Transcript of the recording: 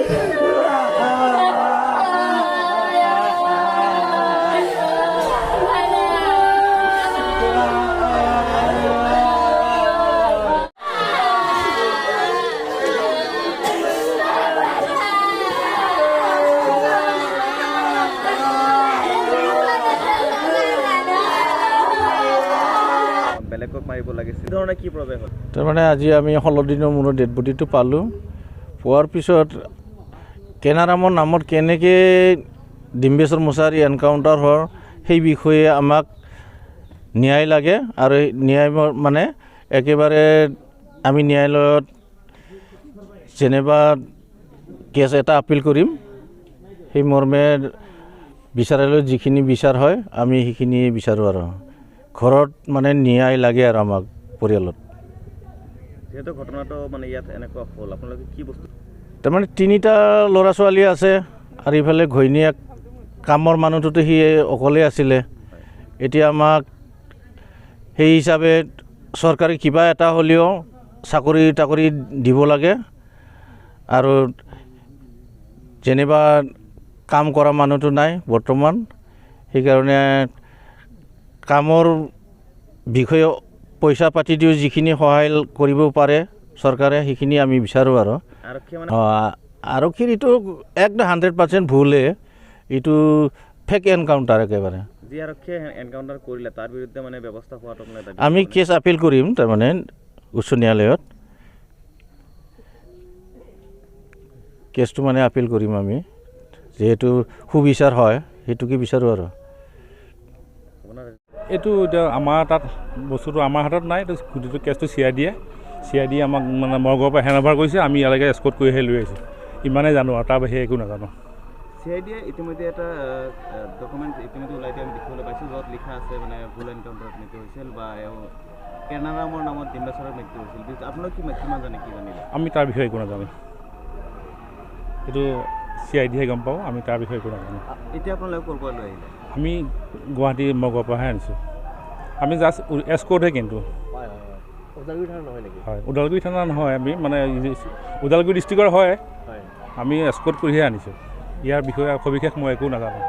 বেলেগক মাৰিব লাগিছিল ধৰণে কি প্ৰৱেশ হ'ল তাৰমানে আজি আমি 16 দিনৰ মূৰত ডেড বডিটো পালোঁ পোৱাৰ পিছত কেনাৰামৰ নামত কেনেকৈ ডিম্বেশ্বৰ মুছাহাৰী এনকাউণ্টাৰ হ'ল সেই বিষয়ে আমাক ন্যায় লাগে আৰু ন্যায় মানে একেবাৰে আমি ন্যায়ালয়ত যেনিবা কেছ এটা আপিল কৰিম সেই মৰ্মে বিচাৰালয়ত যিখিনি বিচাৰ হয় আমি সেইখিনি বিচাৰোঁ আৰু ঘৰত মানে ন্যায় লাগে আৰু আমাক পৰিয়ালত যেহেতু ঘটনাটো মানে ইয়াত এনেকুৱা হ'ল আপোনালোকে কি বস্তু তাৰমানে 3টা ল'ৰা ছোৱালী আছে আৰু ইফালে ঘৈণীয়েক কামৰ মানুহটোতো সি অকলে আছিলে এতিয়া আমাক সেই হিচাপে চৰকাৰে কিবা এটা হ'লেও চাকৰি তাকৰি দিব লাগে আৰু যেনিবা কাম কৰা মানুহটো নাই বৰ্তমান সেইকাৰণে কামৰ বিষয়ে পইচা পাতি দিও যিখিনি সহায় কৰিব পাৰে চৰকাৰে সেইখিনি আমি বিচাৰোঁ আৰু আৰক্ষীৰ এইটো একদম 100% ভুলে এইটো ফেক এনকাউণ্টাৰ একেবাৰে যি আৰক্ষীয়ে এনকাউণ্টাৰ কৰিলে তাৰ বিৰুদ্ধে মানে ব্যৱস্থা হোৱাটো আমি কেছ আপিল কৰিম তাৰমানে উচ্চ ন্যায়ালয়ত কেছটো মানে আপিল কৰিম আমি যেহেতু সুবিচাৰ হয় সেইটোকে বিচাৰোঁ আৰু এইটো এতিয়া আমাৰ তাত বস্তুটো আমাৰ হাতত নাই গোটেইটো কেছটো CID আমাক মানে মৰ্গৰ পৰা হেণ্ডঅভাৰ কৰিছে আমি ইয়ালৈকে এস্কৰ্ট কৰিহে লৈ আহিছোঁ ইমানেই জানো আৰু তাৰ বাহিৰে একো নাজানো CID ইতিমধ্যে এটা ডকুমেণ্ট ইতিমধ্যে ওলাই দিয়া আমি দেখিবলৈ পাইছোঁ য'ত লিখা আছে মানে ভুল এনকাউণ্টাৰত মৃত্যু হৈছিল বা কেনাৰামৰ নামত ডিম্বেশ্বৰৰ মৃত্যু হৈছিল আপোনালোক কিমান জানে কি জানিলে আমি তাৰ বিষয়ে একো নাজানো এইটো CIDহে গম পাওঁ আমি তাৰ বিষয়ে একো নাজানো এতিয়া আপোনালোকে ক'ৰ পৰা লৈ আহিলে আমি গুৱাহাটী মৰ্গৰ পৰাহে আনিছোঁ আমি জাষ্ট এস্কৰ্টহে কিন্তু হয় ওদালগুৰি থানা নহয় আমি মানে ওদালগুৰি ডিষ্ট্ৰিক্টৰ হয় আমি এস্কৰ্ট কৰিহে আনিছোঁ ইয়াৰ বিষয়ে সবিশেষ মই একো নাজানো